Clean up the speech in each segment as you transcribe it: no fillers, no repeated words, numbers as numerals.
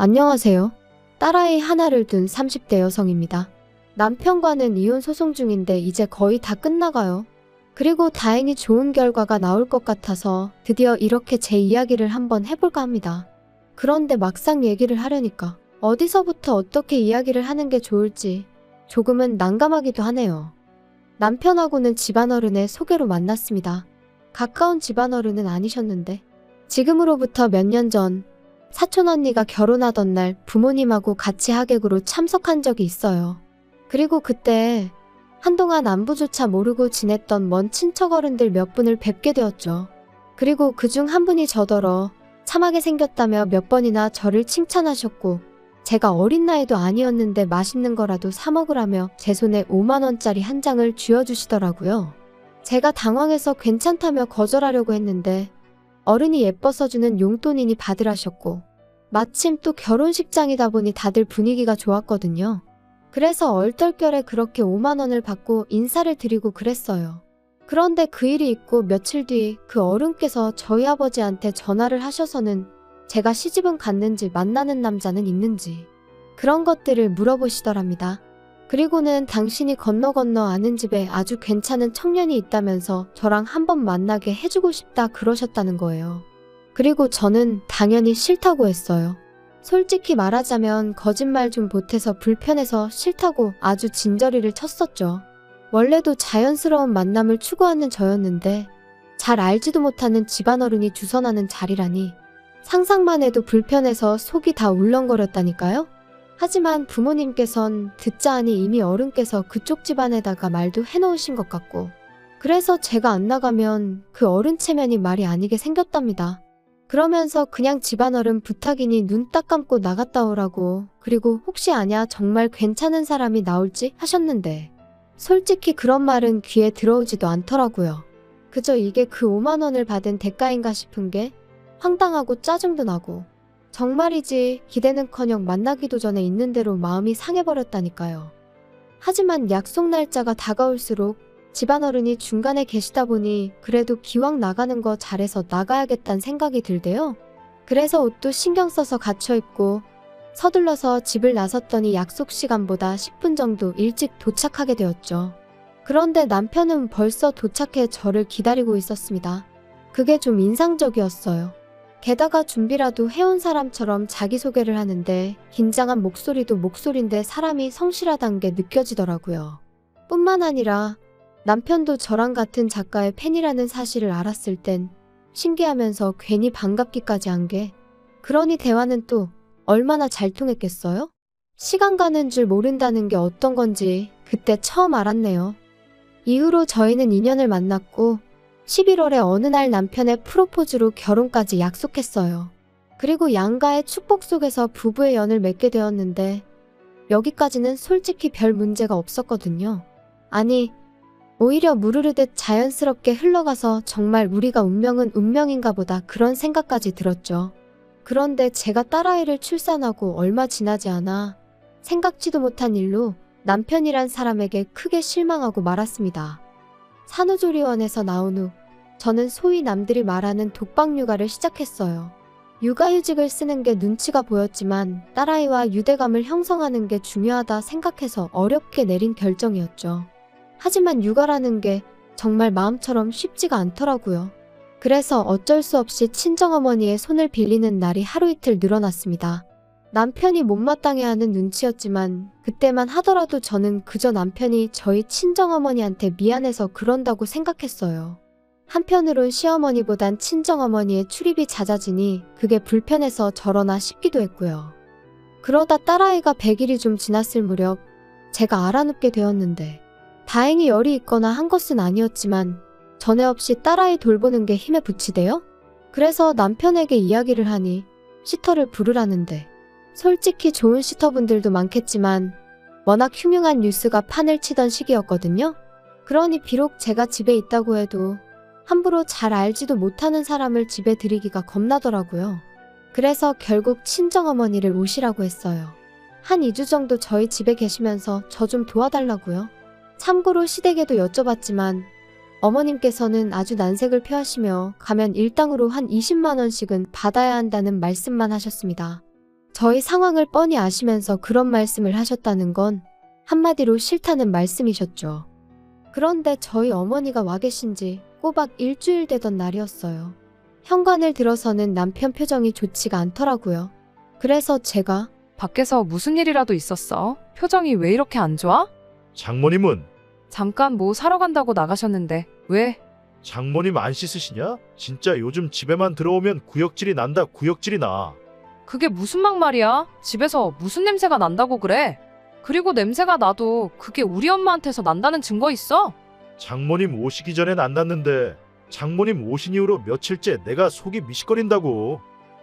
안녕하세요. 딸아이 하나를 둔 30대 여성입니다. 남편과는 이혼 소송 중인데 이제 거의 다 끝나가요. 그리고 다행히 좋은 결과가 나올 것 같아서 드디어 이렇게 제 이야기를 한번 해볼까 합니다. 그런데 막상 얘기를 하려니까 어디서부터 어떻게 이야기를 하는 게 좋을지 조금은 난감하기도 하네요. 남편하고는 집안어른의 소개로 만났습니다. 가까운 집안어른은 아니셨는데 지금으로부터 몇 년 전 사촌언니가 결혼하던 날 부모님하고 같이 하객으로 참석한 적이 있어요. 그리고 그때 한동안 안부조차 모르고 지냈던 먼 친척어른들 몇 분을 뵙게 되었죠. 그리고 그중 한 분이 저더러 참하게 생겼다며 몇 번이나 저를 칭찬하셨고 제가 어린 나이도 아니었는데 맛있는 거라도 사 먹으라며 제 손에 5만원짜리 한 장을 쥐어주시더라고요. 제가 당황해서 괜찮다며 거절하려고 했는데 어른이 예뻐서 주는 용돈이니 받으라셨고 마침 또 결혼식장이다 보니 다들 분위기가 좋았거든요. 그래서 얼떨결에 그렇게 5만원을 받고 인사를 드리고 그랬어요. 그런데 그 일이 있고 며칠 뒤 그 어른께서 저희 아버지한테 전화를 하셔서는 제가 시집은 갔는지 만나는 남자는 있는지 그런 것들을 물어보시더랍니다. 그리고는 당신이 건너 아는 집에 아주 괜찮은 청년이 있다면서 저랑 한번 만나게 해주고 싶다 그러셨다는 거예요. 그리고 저는 당연히 싫다고 했어요. 솔직히 말하자면 거짓말 좀 보태서 불편해서 싫다고 아주 진저리를 쳤었죠. 원래도 자연스러운 만남을 추구하는 저였는데 잘 알지도 못하는 집안어른이 주선하는 자리라니 상상만 해도 불편해서 속이 다 울렁거렸다니까요. 하지만 부모님께선 듣자 하니 이미 어른께서 그쪽 집안에다가 말도 해놓으신 것 같고 그래서 제가 안 나가면 그 어른 체면이 말이 아니게 생겼답니다. 그러면서 그냥 집안어른 부탁이니 눈 딱 감고 나갔다 오라고 그리고 혹시 아냐 정말 괜찮은 사람이 나올지 하셨는데 솔직히 그런 말은 귀에 들어오지도 않더라고요. 그저 이게 그 5만원을 받은 대가인가 싶은 게 황당하고 짜증도 나고 정말이지 기대는커녕 만나기도 전에 있는 대로 마음이 상해버렸다니까요. 하지만 약속 날짜가 다가올수록 집안어른이 중간에 계시다 보니 그래도 기왕 나가는 거 잘해서 나가야겠다는 생각이 들대요. 그래서 옷도 신경 써서 갖춰 입고 서둘러서 집을 나섰더니 약속 시간보다 10분 정도 일찍 도착하게 되었죠. 그런데 남편은 벌써 도착해 저를 기다리고 있었습니다. 그게 좀 인상적이었어요. 게다가 준비라도 해온 사람처럼 자기소개를 하는데 긴장한 목소리도 목소리인데 사람이 성실하단 게 느껴지더라고요. 뿐만 아니라 남편도 저랑 같은 작가의 팬이라는 사실을 알았을 땐 신기하면서 괜히 반갑기까지 한 게 그러니 대화는 또 얼마나 잘 통했겠어요? 시간 가는 줄 모른다는 게 어떤 건지 그때 처음 알았네요. 이후로 저희는 인연을 만났고 11월에 어느 날 남편의 프로포즈로 결혼까지 약속했어요. 그리고 양가의 축복 속에서 부부의 연을 맺게 되었는데 여기까지는 솔직히 별 문제가 없었거든요. 아니, 오히려 무르르듯 자연스럽게 흘러가서 정말 우리가 운명은 운명인가 보다 그런 생각까지 들었죠. 그런데 제가 딸아이를 출산하고 얼마 지나지 않아 생각지도 못한 일로 남편이란 사람에게 크게 실망하고 말았습니다. 산후조리원에서 나온 후 저는 소위 남들이 말하는 독박육아를 시작했어요. 육아휴직을 쓰는 게 눈치가 보였지만 딸아이와 유대감을 형성하는 게 중요하다 생각해서 어렵게 내린 결정이었죠. 하지만 육아라는 게 정말 마음처럼 쉽지가 않더라고요. 그래서 어쩔 수 없이 친정어머니의 손을 빌리는 날이 하루 이틀 늘어났습니다. 남편이 못마땅해하는 눈치였지만 그때만 하더라도 저는 그저 남편이 저희 친정어머니한테 미안해서 그런다고 생각했어요. 한편으론 시어머니보단 친정어머니의 출입이 잦아지니 그게 불편해서 저러나 싶기도 했고요. 그러다 딸아이가 100일이 좀 지났을 무렵 제가 알아눕게 되었는데 다행히 열이 있거나 한 것은 아니었지만 전에 없이 딸아이 돌보는 게 힘에 부치대요? 그래서 남편에게 이야기를 하니 시터를 부르라는데 솔직히 좋은 시터분들도 많겠지만 워낙 흉흉한 뉴스가 판을 치던 시기였거든요. 그러니 비록 제가 집에 있다고 해도 함부로 잘 알지도 못하는 사람을 집에 들이기가 겁나더라고요. 그래서 결국 친정어머니를 오시라고 했어요. 한 2주 정도 저희 집에 계시면서 저 좀 도와달라고요. 참고로 시댁에도 여쭤봤지만 어머님께서는 아주 난색을 표하시며 가면 일당으로 한 20만 원씩은 받아야 한다는 말씀만 하셨습니다. 저희 상황을 뻔히 아시면서 그런 말씀을 하셨다는 건 한마디로 싫다는 말씀이셨죠. 그런데 저희 어머니가 와 계신 지 꼬박 일주일 되던 날이었어요. 현관을 들어서는 남편 표정이 좋지가 않더라고요. 그래서 제가 밖에서 무슨 일이라도 있었어? 표정이 왜 이렇게 안 좋아? 장모님은? 잠깐 뭐 사러 간다고 나가셨는데 왜? 장모님 안 씻으시냐? 진짜 요즘 집에만 들어오면 구역질이 난다, 구역질이 나. 그게 무슨 막말이야? 집에서 무슨 냄새가 난다고 그래? 그리고 냄새가 나도 그게 우리 엄마한테서 난다는 증거 있어? 장모님 오시기 전엔 안 났는데 장모님 오신 이후로 며칠째 내가 속이 미식거린다고.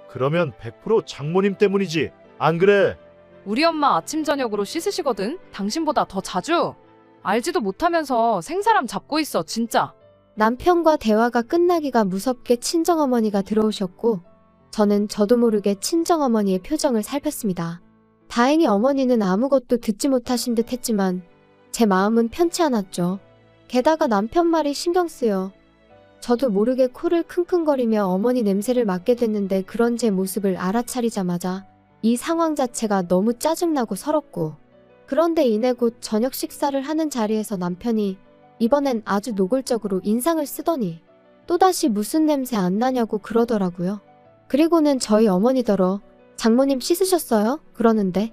그러면 100% 장모님 때문이지, 안 그래? 우리 엄마 아침 저녁으로 씻으시거든? 당신보다 더 자주? 알지도 못하면서 생사람 잡고 있어 진짜. 남편과 대화가 끝나기가 무섭게 친정어머니가 들어오셨고 저는 저도 모르게 친정어머니의 표정을 살폈습니다. 다행히 어머니는 아무것도 듣지 못하신 듯 했지만 제 마음은 편치 않았죠. 게다가 남편 말이 신경 쓰여 저도 모르게 코를 킁킁거리며 어머니 냄새를 맡게 됐는데 그런 제 모습을 알아차리자마자 이 상황 자체가 너무 짜증나고 서럽고 그런데 이내 곧 저녁 식사를 하는 자리에서 남편이 이번엔 아주 노골적으로 인상을 쓰더니 또다시 무슨 냄새 안 나냐고 그러더라고요. 그리고는 저희 어머니더러 장모님 씻으셨어요? 그러는데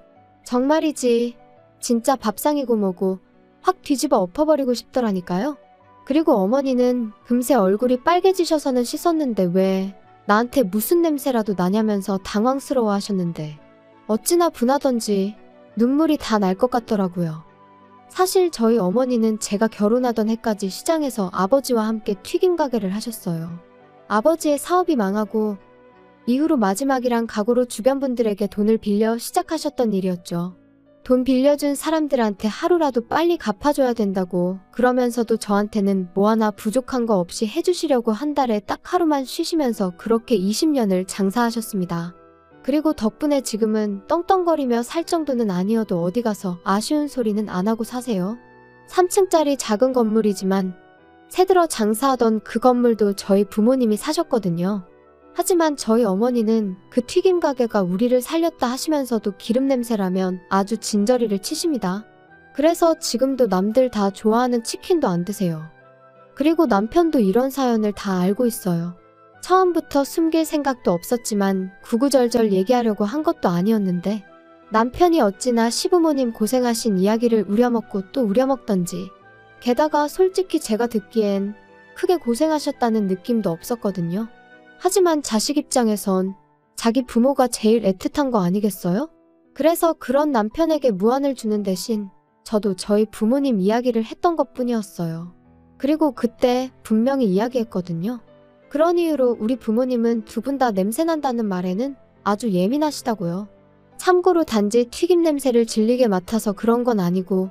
정말이지 진짜 밥상이고 뭐고 확 뒤집어 엎어버리고 싶더라니까요. 그리고 어머니는 금세 얼굴이 빨개지셔서는 씻었는데 왜 나한테 무슨 냄새라도 나냐면서 당황스러워 하셨는데 어찌나 분하던지 눈물이 다 날 것 같더라고요. 사실 저희 어머니는 제가 결혼하던 해까지 시장에서 아버지와 함께 튀김 가게를 하셨어요. 아버지의 사업이 망하고 이후로 마지막이란 각오로 주변 분들에게 돈을 빌려 시작하셨던 일이었죠. 돈 빌려준 사람들한테 하루라도 빨리 갚아줘야 된다고 그러면서도 저한테는 뭐 하나 부족한 거 없이 해주시려고 한 달에 딱 하루만 쉬시면서 그렇게 20년을 장사하셨습니다. 그리고 덕분에 지금은 떵떵거리며 살 정도는 아니어도 어디 가서 아쉬운 소리는 안 하고 사세요. 3층짜리 작은 건물이지만 새들어 장사하던 그 건물도 저희 부모님이 사셨거든요. 하지만 저희 어머니는 그 튀김 가게가 우리를 살렸다 하시면서도 기름 냄새라면 아주 진저리를 치십니다. 그래서 지금도 남들 다 좋아하는 치킨도 안 드세요. 그리고 남편도 이런 사연을 다 알고 있어요. 처음부터 숨길 생각도 없었지만 구구절절 얘기하려고 한 것도 아니었는데 남편이 어찌나 시부모님 고생하신 이야기를 우려먹고 또 우려먹던지 게다가 솔직히 제가 듣기엔 크게 고생하셨다는 느낌도 없었거든요. 하지만 자식 입장에선 자기 부모가 제일 애틋한 거 아니겠어요? 그래서 그런 남편에게 무안을 주는 대신 저도 저희 부모님 이야기를 했던 것뿐이었어요. 그리고 그때 분명히 이야기했거든요. 그런 이유로 우리 부모님은 두 분 다 냄새난다는 말에는 아주 예민하시다고요. 참고로 단지 튀김 냄새를 질리게 맡아서 그런 건 아니고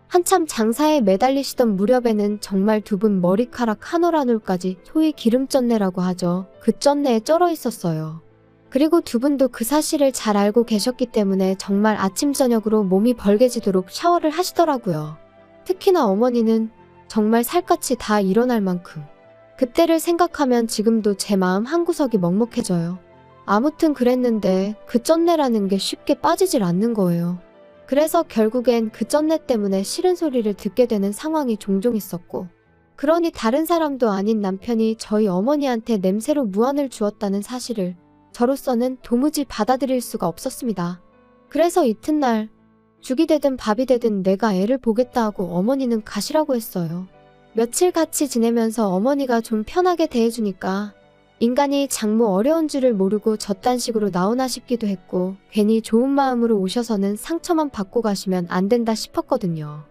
한참 장사에 매달리시던 무렵에는 정말 두 분 머리카락 한 올 한 올까지 소위 기름쩐내라고 하죠. 그 쩐내에 쩔어 있었어요. 그리고 두 분도 그 사실을 잘 알고 계셨기 때문에 정말 아침 저녁으로 몸이 벌게지도록 샤워를 하시더라고요. 특히나 어머니는 정말 살갗이 다 일어날 만큼 그때를 생각하면 지금도 제 마음 한구석이 먹먹해져요. 아무튼 그랬는데 그 쩐내라는 게 쉽게 빠지질 않는 거예요. 그래서 결국엔 그 쩐내 때문에 싫은 소리를 듣게 되는 상황이 종종 있었고 그러니 다른 사람도 아닌 남편이 저희 어머니한테 냄새로 무안을 주었다는 사실을 저로서는 도무지 받아들일 수가 없었습니다. 그래서 이튿날 죽이 되든 밥이 되든 내가 애를 보겠다 하고 어머니는 가시라고 했어요. 며칠 같이 지내면서 어머니가 좀 편하게 대해주니까 인간이 장모 어려운 줄을 모르고 저딴 식으로 나오나 싶기도 했고 괜히 좋은 마음으로 오셔서는 상처만 받고 가시면 안 된다 싶었거든요.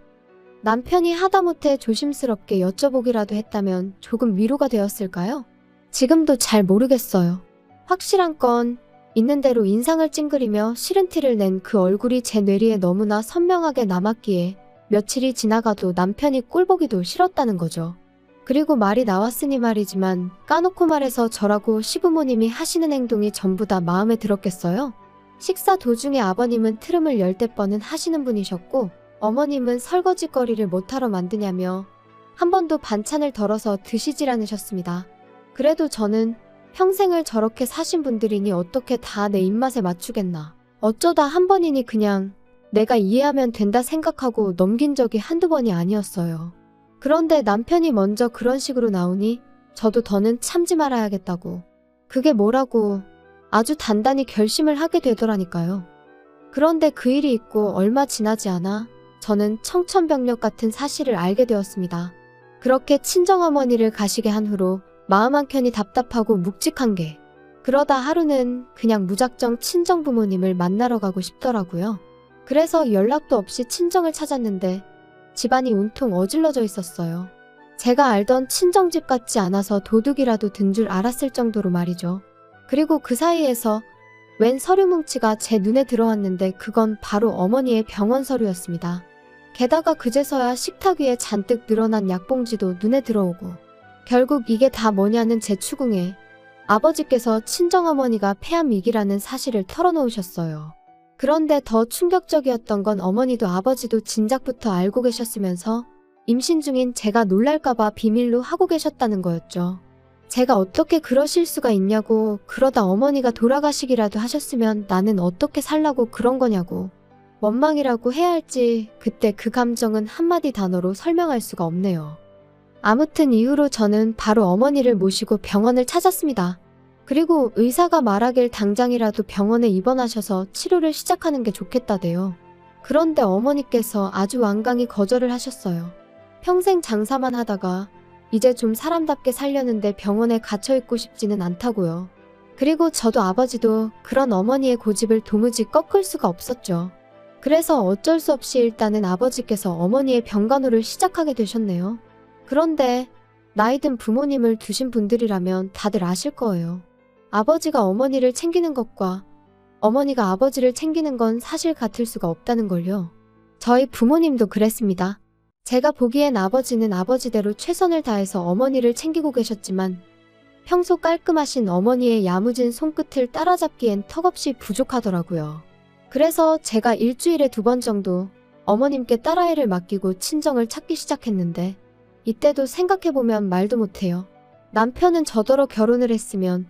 남편이 하다못해 조심스럽게 여쭤보기라도 했다면 조금 위로가 되었을까요? 지금도 잘 모르겠어요. 확실한 건 있는 대로 인상을 찡그리며 싫은 티를 낸 그 얼굴이 제 뇌리에 너무나 선명하게 남았기에 며칠이 지나가도 남편이 꼴보기도 싫었다는 거죠. 그리고 말이 나왔으니 말이지만 까놓고 말해서 저라고 시부모님이 하시는 행동이 전부 다 마음에 들었겠어요? 식사 도중에 아버님은 트름을 열대 뻔은 하시는 분이셨고 어머님은 설거지거리를 못하러 만드냐며 한 번도 반찬을 덜어서 드시질 않으셨습니다. 그래도 저는 평생을 저렇게 사신 분들이니 어떻게 다 내 입맛에 맞추겠나. 어쩌다 한 번이니 그냥 내가 이해하면 된다 생각하고 넘긴 적이 한두 번이 아니었어요. 그런데 남편이 먼저 그런 식으로 나오니 저도 더는 참지 말아야겠다고. 그게 뭐라고 아주 단단히 결심을 하게 되더라니까요. 그런데 그 일이 있고 얼마 지나지 않아 저는 청천벽력 같은 사실을 알게 되었습니다. 그렇게 친정어머니를 가시게 한 후로 마음 한켠이 답답하고 묵직한 게, 그러다 하루는 그냥 무작정 친정부모님을 만나러 가고 싶더라고요. 그래서 연락도 없이 친정을 찾았는데 집안이 온통 어질러져 있었어요. 제가 알던 친정집 같지 않아서 도둑이라도 든 줄 알았을 정도로 말이죠. 그리고 그 사이에서 웬 서류 뭉치가 제 눈에 들어왔는데 그건 바로 어머니의 병원 서류였습니다. 게다가 그제서야 식탁 위에 잔뜩 늘어난 약봉지도 눈에 들어오고, 결국 이게 다 뭐냐는 제 추궁에 아버지께서 친정어머니가 폐암위기라는 사실을 털어놓으셨어요. 그런데 더 충격적이었던 건 어머니도 아버지도 진작부터 알고 계셨으면서 임신 중인 제가 놀랄까봐 비밀로 하고 계셨다는 거였죠. 제가 어떻게 그러실 수가 있냐고, 그러다 어머니가 돌아가시기라도 하셨으면 나는 어떻게 살라고 그런 거냐고, 원망이라고 해야 할지 그때 그 감정은 한마디 단어로 설명할 수가 없네요. 아무튼 이후로 저는 바로 어머니를 모시고 병원을 찾았습니다. 그리고 의사가 말하길 당장이라도 병원에 입원하셔서 치료를 시작하는 게 좋겠다대요. 그런데 어머니께서 아주 완강히 거절을 하셨어요. 평생 장사만 하다가 이제 좀 사람답게 살려는데 병원에 갇혀있고 싶지는 않다고요. 그리고 저도 아버지도 그런 어머니의 고집을 도무지 꺾을 수가 없었죠. 그래서 어쩔 수 없이 일단은 아버지께서 어머니의 병간호를 시작하게 되셨네요. 그런데 나이든 부모님을 두신 분들이라면 다들 아실 거예요. 아버지가 어머니를 챙기는 것과 어머니가 아버지를 챙기는 건 사실 같을 수가 없다는 걸요. 저희 부모님도 그랬습니다. 제가 보기엔 아버지는 아버지대로 최선을 다해서 어머니를 챙기고 계셨지만 평소 깔끔하신 어머니의 야무진 손끝을 따라잡기엔 턱없이 부족하더라고요. 그래서 제가 일주일에 2번 정도 어머님께 딸아이를 맡기고 친정을 찾기 시작했는데, 이때도 생각해보면 말도 못해요. 남편은 저더러 결혼을 했으면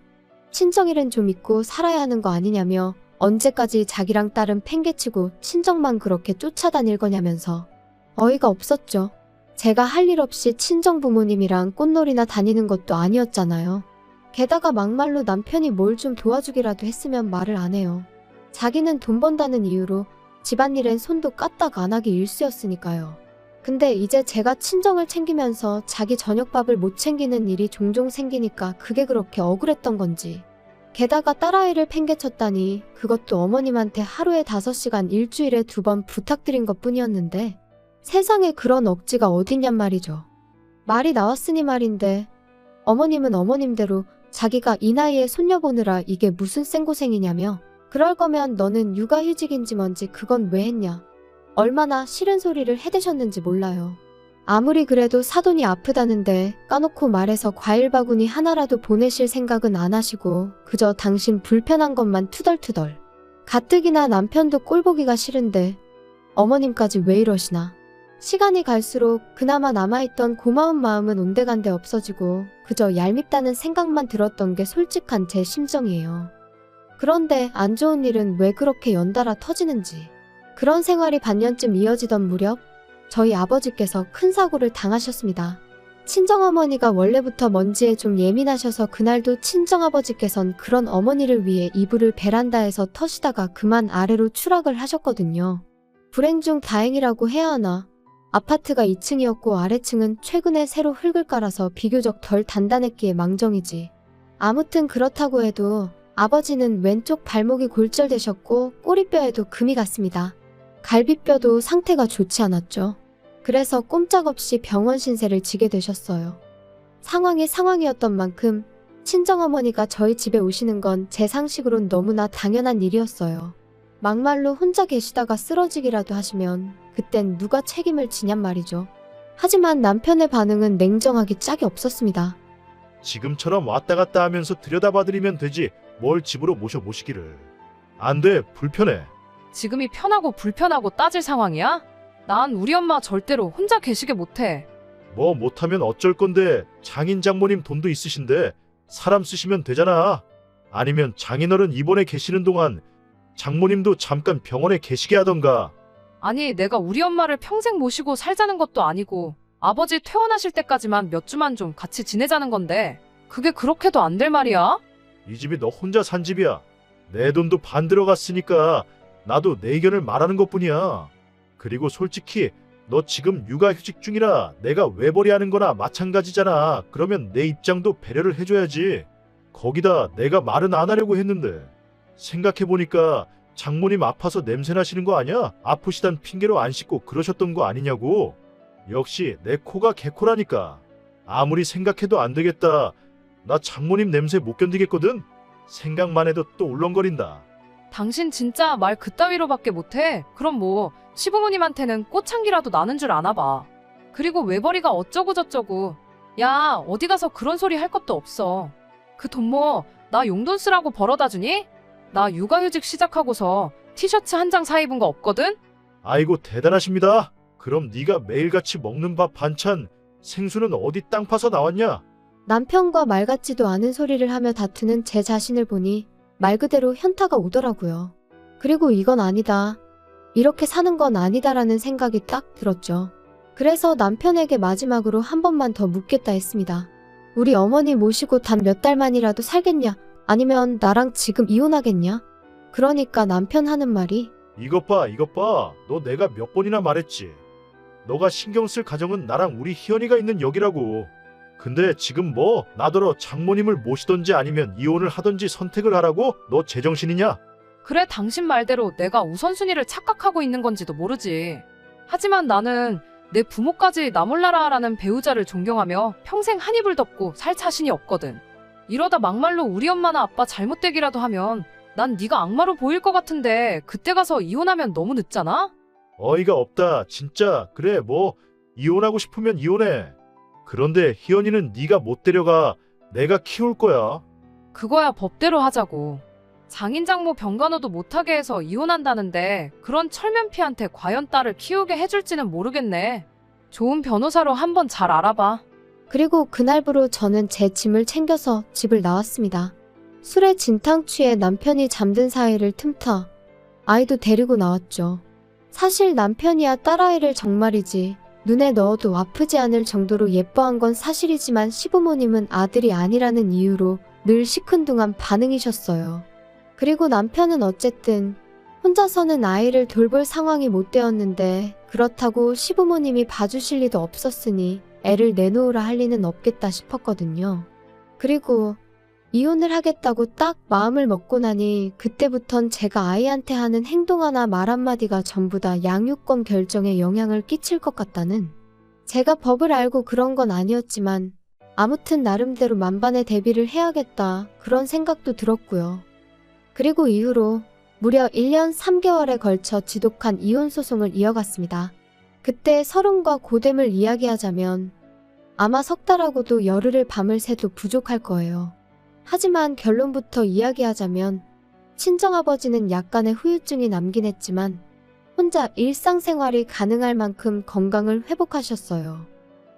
친정일은 좀 잊고 살아야 하는 거 아니냐며 언제까지 자기랑 딸은 팽개치고 친정만 그렇게 쫓아다닐 거냐면서 어이가 없었죠. 제가 할 일 없이 친정 부모님이랑 꽃놀이나 다니는 것도 아니었잖아요. 게다가 막말로 남편이 뭘 좀 도와주기라도 했으면 말을 안 해요. 자기는 돈 번다는 이유로 집안일엔 손도 까딱 안 하기 일쑤였으니까요. 근데 이제 제가 친정을 챙기면서 자기 저녁밥을 못 챙기는 일이 종종 생기니까 그게 그렇게 억울했던 건지. 게다가 딸아이를 팽개쳤다니 그것도 어머님한테 하루에 5시간 일주일에 2번 부탁드린 것뿐이었는데 세상에 그런 억지가 어딨냔 말이죠. 말이 나왔으니 말인데 어머님은 어머님대로 자기가 이 나이에 손녀 보느라 이게 무슨 생고생이냐며, 그럴 거면 너는 육아휴직인지 뭔지 그건 왜 했냐, 얼마나 싫은 소리를 해대셨는지 몰라요. 아무리 그래도 사돈이 아프다는데 까놓고 말해서 과일 바구니 하나라도 보내실 생각은 안 하시고 그저 당신 불편한 것만 투덜투덜. 가뜩이나 남편도 꼴보기가 싫은데 어머님까지 왜 이러시나. 시간이 갈수록 그나마 남아있던 고마운 마음은 온데간데 없어지고 그저 얄밉다는 생각만 들었던 게 솔직한 제 심정이에요. 그런데 안 좋은 일은 왜 그렇게 연달아 터지는지. 그런 생활이 반년쯤 이어지던 무렵 저희 아버지께서 큰 사고를 당하셨습니다. 친정어머니가 원래부터 먼지에 좀 예민하셔서 그날도 친정아버지께선 그런 어머니를 위해 이불을 베란다에서 터시다가 그만 아래로 추락을 하셨거든요. 불행 중 다행이라고 해야 하나. 아파트가 2층이었고 아래층은 최근에 새로 흙을 깔아서 비교적 덜 단단했기에 망정이지. 아무튼 그렇다고 해도 아버지는 왼쪽 발목이 골절되셨고 꼬리뼈에도 금이 갔습니다. 갈비뼈도 상태가 좋지 않았죠. 그래서 꼼짝없이 병원 신세를 지게 되셨어요. 상황이 상황이었던 만큼 친정어머니가 저희 집에 오시는 건 제 상식으론 너무나 당연한 일이었어요. 막말로 혼자 계시다가 쓰러지기라도 하시면 그땐 누가 책임을 지냔 말이죠. 하지만 남편의 반응은 냉정하기 짝이 없었습니다. 지금처럼 왔다 갔다 하면서 들여다봐드리면 되지 뭘 집으로 모시기를. 안 돼, 불편해. 지금이 편하고 불편하고 따질 상황이야? 난 우리 엄마 절대로 혼자 계시게 못해. 뭐 못하면 어쩔 건데, 장인 장모님 돈도 있으신데 사람 쓰시면 되잖아. 아니면 장인어른 입원해 계시는 동안 장모님도 잠깐 병원에 계시게 하던가. 아니, 내가 우리 엄마를 평생 모시고 살자는 것도 아니고 아버지 퇴원하실 때까지만 몇 주만 좀 같이 지내자는 건데 그게 그렇게도 안 될 말이야? 이 집이 너 혼자 산 집이야. 내 돈도 반 들어갔으니까 나도 내 의견을 말하는 것뿐이야. 그리고 솔직히 너 지금 육아휴직 중이라 내가 외벌이하는 거나 마찬가지잖아. 그러면 내 입장도 배려를 해줘야지. 거기다 내가 말은 안 하려고 했는데. 생각해보니까 장모님 아파서 냄새 나시는 거 아니야? 아프시단 핑계로 안 씻고 그러셨던 거 아니냐고. 역시 내 코가 개코라니까. 아무리 생각해도 안 되겠다. 나 장모님 냄새 못 견디겠거든? 생각만 해도 또 울렁거린다. 당신 진짜 말 그따위로밖에 못해? 그럼 뭐 시부모님한테는 꽃향기라도 나는 줄 아나 봐. 그리고 외벌이가 어쩌고 저쩌고. 야, 어디 가서 그런 소리 할 것도 없어. 그 돈 뭐 나 용돈 쓰라고 벌어다 주니? 나 육아휴직 시작하고서 티셔츠 한 장 사 입은 거 없거든? 아이고 대단하십니다. 그럼 네가 매일같이 먹는 밥 반찬 생수는 어디 땅 파서 나왔냐? 남편과 말 같지도 않은 소리를 하며 다투는 제 자신을 보니 말 그대로 현타가 오더라고요. 그리고 이건 아니다. 이렇게 사는 건 아니다라는 생각이 딱 들었죠. 그래서 남편에게 마지막으로 한 번만 더 묻겠다 했습니다. 우리 어머니 모시고 단 몇 달만이라도 살겠냐? 아니면 나랑 지금 이혼하겠냐? 그러니까 남편 하는 말이 이것 봐, 이것 봐. 너 내가 몇 번이나 말했지. 너가 신경 쓸 가정은 나랑 우리 희연이가 있는 여기라고. 근데 지금 뭐 나더러 장모님을 모시던지 아니면 이혼을 하던지 선택을 하라고? 너 제정신이냐? 그래, 당신 말대로 내가 우선순위를 착각하고 있는 건지도 모르지. 하지만 나는 내 부모까지 나 몰라라라는 배우자를 존경하며 평생 한 이불 덮고 살 자신이 없거든. 이러다 막말로 우리 엄마나 아빠 잘못되기라도 하면 난 네가 악마로 보일 것 같은데 그때 가서 이혼하면 너무 늦잖아? 어이가 없다. 진짜. 그래 뭐 이혼하고 싶으면 이혼해. 그런데 희연이는 네가 못 데려가. 내가 키울 거야. 그거야 법대로 하자고. 장인장모 병간호도 못하게 해서 이혼한다는데 그런 철면피한테 과연 딸을 키우게 해줄지는 모르겠네. 좋은 변호사로 한번 잘 알아봐. 그리고 그날부로 저는 제 짐을 챙겨서 집을 나왔습니다. 술에 진탕 취해 남편이 잠든 사이를 틈타 아이도 데리고 나왔죠. 사실 남편이야 딸아이를 정말이지 눈에 넣어도 아프지 않을 정도로 예뻐한 건 사실이지만 시부모님은 아들이 아니라는 이유로 늘 시큰둥한 반응이셨어요. 그리고 남편은 어쨌든 혼자서는 아이를 돌볼 상황이 못 되었는데 그렇다고 시부모님이 봐주실 리도 없었으니 애를 내놓으라 할 리는 없겠다 싶었거든요. 그리고 이혼을 하겠다고 딱 마음을 먹고 나니 그때부턴 제가 아이한테 하는 행동 하나 말 한마디가 전부 다 양육권 결정에 영향을 끼칠 것 같다는, 제가 법을 알고 그런 건 아니었지만 아무튼 나름대로 만반의 대비를 해야겠다 그런 생각도 들었고요. 그리고 이후로 무려 1년 3개월에 걸쳐 지독한 이혼 소송을 이어갔습니다. 그때 서름과 고됨을 이야기하자면 아마 석 달하고도 열흘을 밤을 새도 부족할 거예요. 하지만 결론부터 이야기하자면 친정아버지는 약간의 후유증이 남긴 했지만 혼자 일상생활이 가능할 만큼 건강을 회복하셨어요.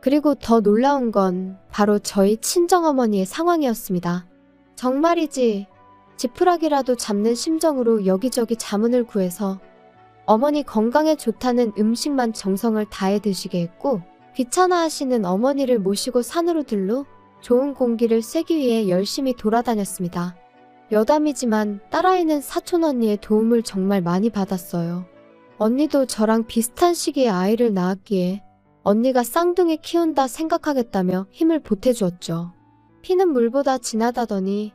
그리고 더 놀라운 건 바로 저희 친정어머니의 상황이었습니다. 정말이지 지푸라기라도 잡는 심정으로 여기저기 자문을 구해서 어머니 건강에 좋다는 음식만 정성을 다해 드시게 했고, 귀찮아하시는 어머니를 모시고 산으로 들러 좋은 공기를 쐬기 위해 열심히 돌아다녔습니다. 여담이지만 딸아이는 사촌 언니의 도움을 정말 많이 받았어요. 언니도 저랑 비슷한 시기에 아이를 낳았기에 언니가 쌍둥이 키운다 생각하겠다며 힘을 보태주었죠. 피는 물보다 진하다더니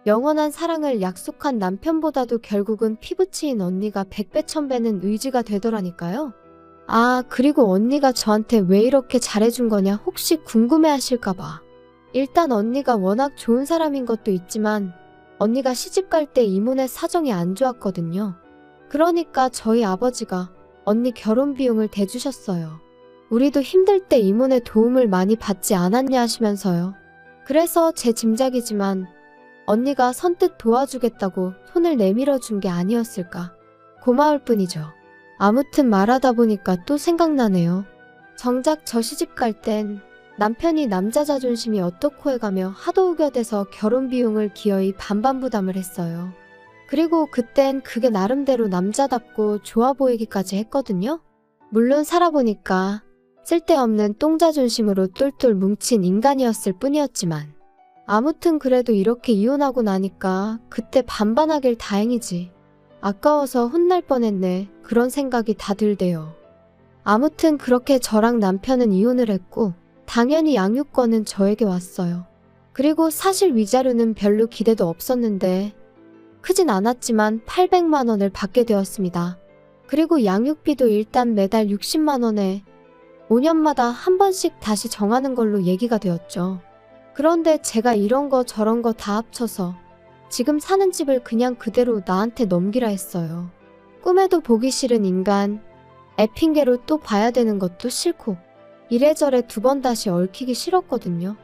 영원한 사랑을 약속한 남편보다도 결국은 피부치인 언니가 100배 1000배는 의지가 되더라니까요. 아, 그리고 언니가 저한테 왜 이렇게 잘해준 거냐 혹시 궁금해하실까봐. 일단 언니가 워낙 좋은 사람인 것도 있지만 언니가 시집갈 때 이모네 사정이 안 좋았거든요. 그러니까 저희 아버지가 언니 결혼 비용을 대주셨어요. 우리도 힘들 때 이모네 도움을 많이 받지 않았냐 하시면서요. 그래서 제 짐작이지만 언니가 선뜻 도와주겠다고 손을 내밀어 준 게 아니었을까. 고마울 뿐이죠. 아무튼 말하다 보니까 또 생각나네요. 정작 저 시집 갈 땐 남편이 남자 자존심이 어떻고 해가며 하도 우겨대서 결혼 비용을 기어이 반반 부담을 했어요. 그리고 그땐 그게 나름대로 남자답고 좋아 보이기까지 했거든요. 물론 살아보니까 쓸데없는 똥자존심으로 똘똘 뭉친 인간이었을 뿐이었지만 아무튼 그래도 이렇게 이혼하고 나니까 그때 반반하길 다행이지. 아까워서 혼날 뻔했네. 그런 생각이 다 들대요. 아무튼 그렇게 저랑 남편은 이혼을 했고 당연히 양육권은 저에게 왔어요. 그리고 사실 위자료는 별로 기대도 없었는데 크진 않았지만 800만 원을 받게 되었습니다. 그리고 양육비도 일단 매달 60만 원에 5년마다 한 번씩 다시 정하는 걸로 얘기가 되었죠. 그런데 제가 이런 거 저런 거 다 합쳐서 지금 사는 집을 그냥 그대로 나한테 넘기라 했어요. 꿈에도 보기 싫은 인간, 애 핑계로 또 봐야 되는 것도 싫고 이래저래 두 번 다시 얽히기 싫었거든요.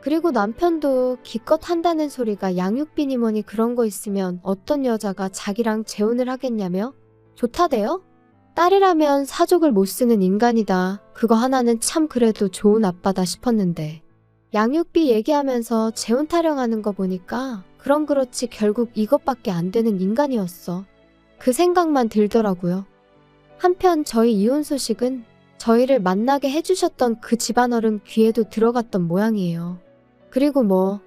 그리고 남편도 기껏 한다는 소리가 양육비니 뭐니 그런 거 있으면 어떤 여자가 자기랑 재혼을 하겠냐며 좋다대요? 딸이라면 사족을 못 쓰는 인간이다. 그거 하나는 참 그래도 좋은 아빠다 싶었는데 양육비 얘기하면서 재혼 타령하는 거 보니까 그럼 그렇지 결국 이것밖에 안 되는 인간이었어. 그 생각만 들더라고요. 한편 저희 이혼 소식은 저희를 만나게 해주셨던 그 집안어른 귀에도 들어갔던 모양이에요. 그리고 뭐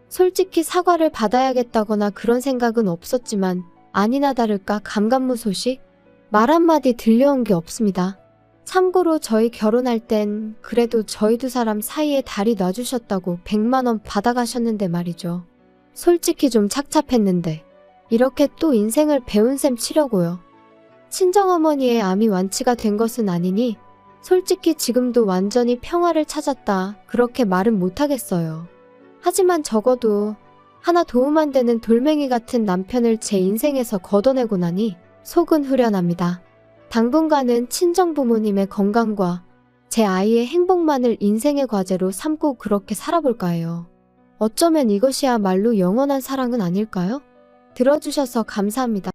솔직히 사과를 받아야겠다거나 그런 생각은 없었지만 아니나 다를까 감감무 소식? 말 한마디 들려온 게 없습니다. 참고로 저희 결혼할 땐 그래도 저희 두 사람 사이에 다리 놔주셨다고 100만 원 받아가셨는데 말이죠. 솔직히 좀 착잡했는데 이렇게 또 인생을 배운 셈 치려고요. 친정어머니의 암이 완치가 된 것은 아니니 솔직히 지금도 완전히 평화를 찾았다 그렇게 말은 못하겠어요. 하지만 적어도 하나 도움 안 되는 돌멩이 같은 남편을 제 인생에서 걷어내고 나니 속은 후련합니다. 당분간은 친정부모님의 건강과 제 아이의 행복만을 인생의 과제로 삼고 그렇게 살아볼까 해요. 어쩌면 이것이야말로 영원한 사랑은 아닐까요? 들어주셔서 감사합니다.